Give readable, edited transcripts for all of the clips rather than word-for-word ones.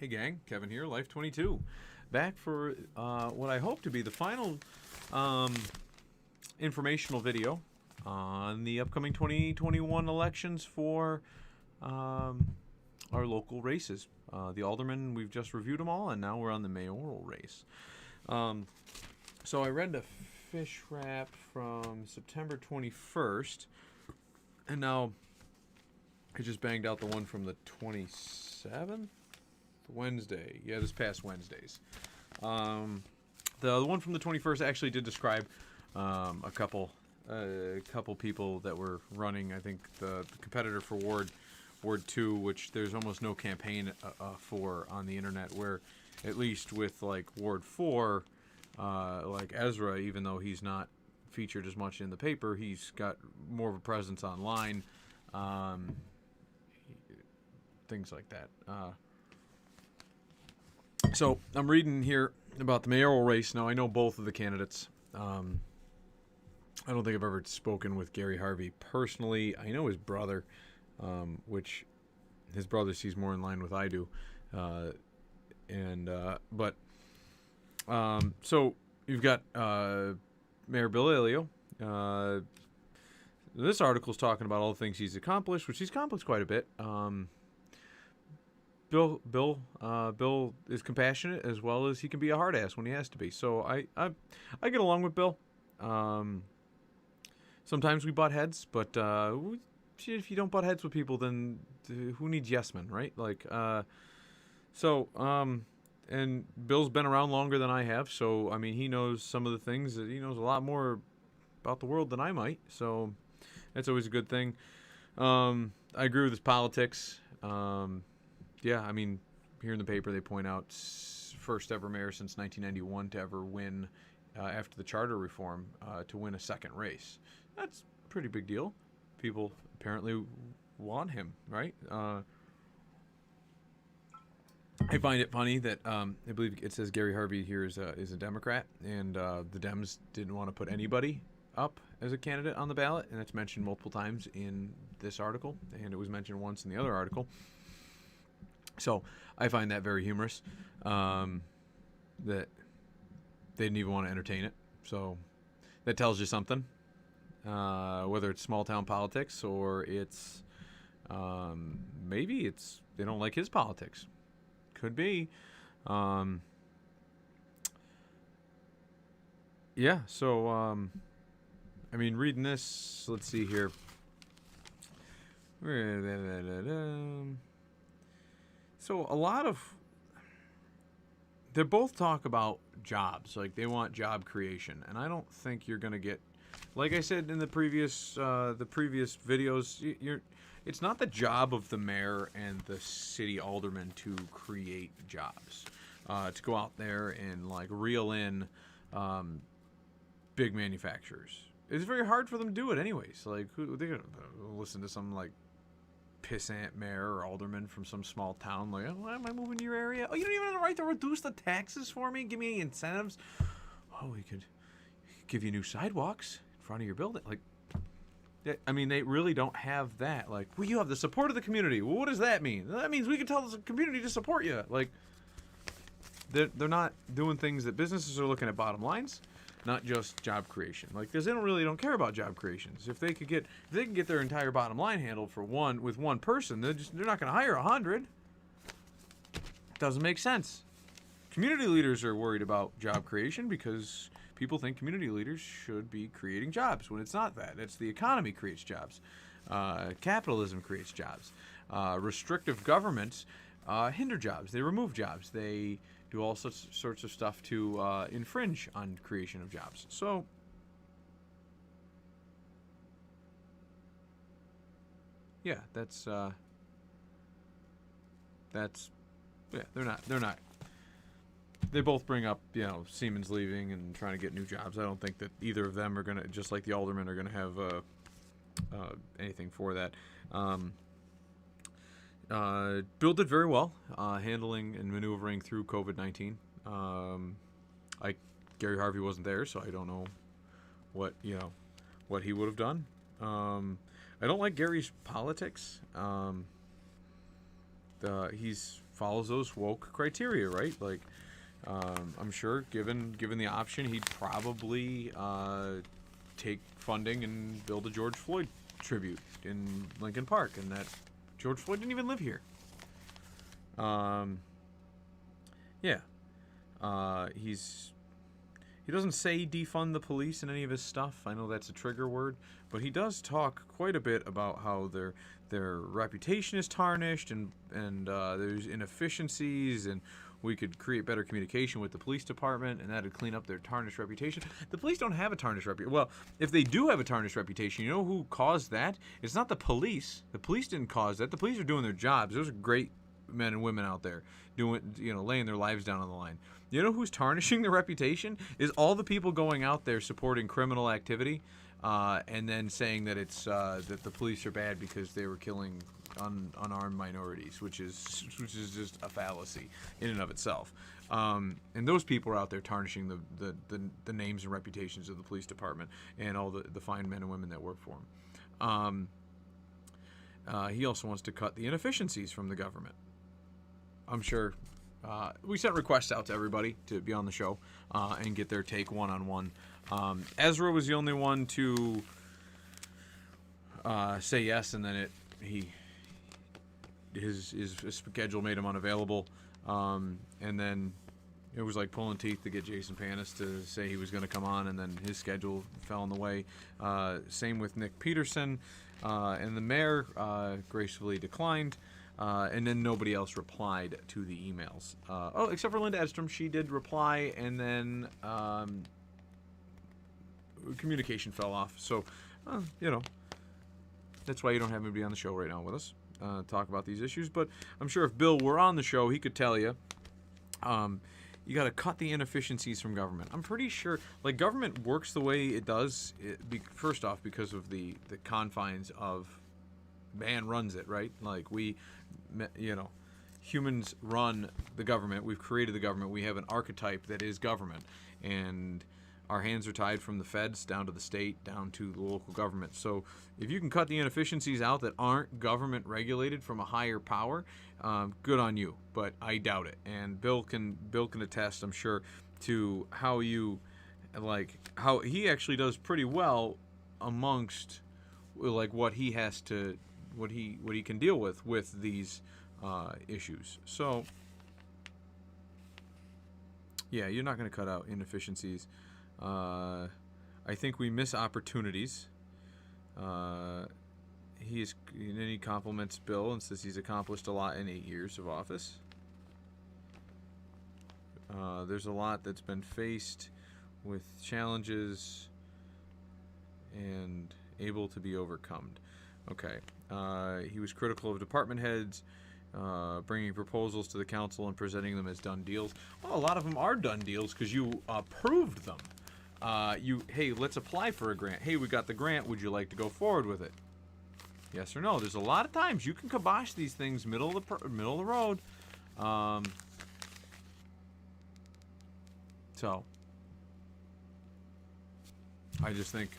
Hey gang, Kevin here, Life22. Back for what I hope to be the final informational video on the upcoming 2021 elections for our local races. The aldermen, we've just reviewed them all, and now we're on the mayoral race. So I read a fish wrap from September 21st, and now I just banged out the one from the 27th? Wednesday. Yeah, this past Wednesdays. The one from the 21st actually did describe a couple people that were running. I think the competitor for Ward 2, which there's almost no campaign for on the internet, where at least with like Ward 4, like Ezra, even though he's not featured as much in the paper, he's got more of a presence online. Things like that. So I'm reading here about the mayoral race. Now, I know both of the candidates. I don't think I've ever spoken with Gary Harvey personally. I know his brother, which his brother sees more in line with I do. So you've got Mayor Bill Elio. This article is talking about all the things he's accomplished, which he's accomplished quite a bit. Bill is compassionate as well as he can be a hard ass when he has to be. So I get along with Bill. Sometimes we butt heads, but if you don't butt heads with people, then who needs yes men, right? Like, and Bill's been around longer than I have, so I mean he knows some of the things that he knows a lot more about the world than I might. So that's always a good thing. I agree with his politics. Yeah, I mean, here in the paper they point out first ever mayor since 1991 to ever win, after the charter reform, to win a second race. That's a pretty big deal. People apparently want him, right? I find it funny that I believe it says Gary Harvey here is a Democrat, and the Dems didn't want to put anybody up as a candidate on the ballot, and that's mentioned multiple times in this article, and it was mentioned once in the other article. So I find that very humorous, that they didn't even want to entertain it. So that tells you something, whether it's small town politics or it's maybe it's they don't like his politics. Could be. Yeah, so I mean, reading this, let's see here. So a lot of, they both talk about jobs, like they want job creation, and I don't think you're gonna get, like I said in the previous videos, it's not the job of the mayor and the city alderman to create jobs, to go out there and like reel in big manufacturers. It's very hard for them to do it anyways. Like, who they're gonna listen to some like pissant mayor or alderman from some small town, like, oh, am I moving to your area? Oh, you don't even have the right to reduce the taxes for me? Give me any incentives? Oh, we could give you new sidewalks in front of your building. Like, I mean, they really don't have that. Like, well, you have the support of the community. Well, what does that mean? That means we can tell the community to support you. Like, they're not doing things that businesses are looking at bottom lines, not just job creation. Like, because they don't care about job creations. If they can get their entire bottom line handled with one person, they're not going to hire 100. Doesn't make sense. Community leaders are worried about job creation because people think community leaders should be creating jobs when it's not that. It's the economy creates jobs. Capitalism creates jobs. Restrictive governments hinder jobs. They remove jobs. They do all sorts of stuff to infringe on creation of jobs. So yeah, that's yeah, they're not. They both bring up, Siemens leaving and trying to get new jobs. I don't think that either of them are gonna, just like the aldermen, are gonna have anything for that. Bill did very well handling and maneuvering through COVID-19. Gary Harvey wasn't there, so I don't know what he would have done. I don't like Gary's politics. He's follows those woke criteria, right? Like, I'm sure, given the option, he'd probably take funding and build a George Floyd tribute in Lincoln Park, and that George Floyd didn't even live here. Yeah. He doesn't say defund the police in any of his stuff. I know that's a trigger word, but he does talk quite a bit about how their reputation is tarnished, and there's inefficiencies, and we could create better communication with the police department, and that'd clean up their tarnished reputation. The police don't have a tarnished reputation. Well, if they do have a tarnished reputation, you know who caused that? It's not the police. The police didn't cause that. The police are doing their jobs. Those are great men and women out there laying their lives down on the line. You know who's tarnishing their reputation? Is all the people going out there supporting criminal activity, and then saying that it's that the police are bad because they were killing unarmed minorities, which is just a fallacy in and of itself. And those people are out there tarnishing the names and reputations of the police department and all the fine men and women that work for him. He also wants to cut the inefficiencies from the government. I'm sure we sent requests out to everybody to be on the show and get their take one-on-one. Ezra was the only one to say yes, and then his schedule made him unavailable, and then it was like pulling teeth to get Jason Panis to say he was going to come on, and then his schedule fell in the way. Same with Nick Peterson, and the mayor gracefully declined. And then nobody else replied to the emails. Except for Linda Edstrom. She did reply, and then communication fell off. So, that's why you don't have anybody on the show right now with us talk about these issues. But I'm sure if Bill were on the show, he could tell you, you got to cut the inefficiencies from government. I'm pretty sure, like, government works the way it does, first off, because of the confines of man runs it, right? Like, humans run the government. We've created the government. We have an archetype that is government, and our hands are tied from the feds down to the state, down to the local government. So if you can cut the inefficiencies out that aren't government regulated from a higher power, good on you. But I doubt it. And Bill can attest, I'm sure, to how he actually does pretty well amongst what he has to. What he can deal with these issues. So, yeah, you're not going to cut out inefficiencies. I think we miss opportunities. He compliments Bill and says he's accomplished a lot in 8 years of office. There's a lot that's been faced with challenges and able to be overcome. Okay. He was critical of department heads, bringing proposals to the council and presenting them as done deals. Well, a lot of them are done deals because you approved them. Hey, let's apply for a grant. Hey, we got the grant. Would you like to go forward with it? Yes or no? There's a lot of times you can kibosh these things middle of the road. So I just think.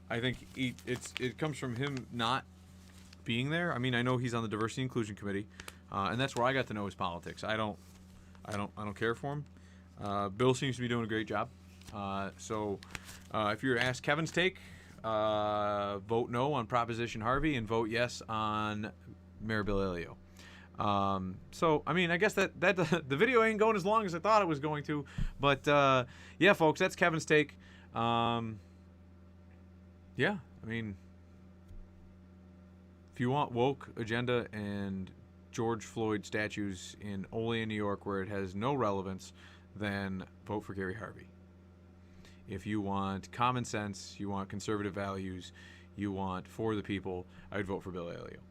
I think it comes from him not being there. I mean, I know he's on the Diversity and Inclusion Committee, and that's where I got to know his politics. I don't care for him. Bill seems to be doing a great job. So if you're to ask Kevin's take, vote no on Proposition Harvey and vote yes on Mayor Bill Elio. So I mean, I guess that the video ain't going as long as I thought it was going to, but yeah, folks, that's Kevin's take. Yeah, I mean, if you want woke agenda and George Floyd statues in Olean, New York, where it has no relevance, then vote for Gary Harvey. If you want common sense, you want conservative values, you want for the people, I'd vote for Bill Elio.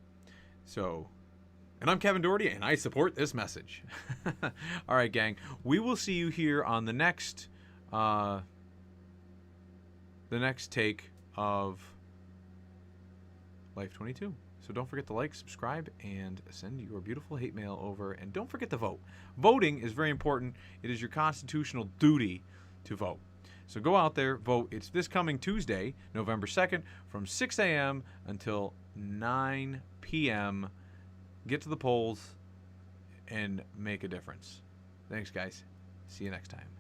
So, and I'm Kevin Doherty, and I support this message. All right, gang, we will see you here on the next take of Life22. So don't forget to like, subscribe, and send your beautiful hate mail over. And don't forget to vote. Voting is very important. It is your constitutional duty to vote. So go out there, vote. It's this coming Tuesday, November 2nd, from 6 a.m. until 9 p.m. Get to the polls and make a difference. Thanks, guys. See you next time.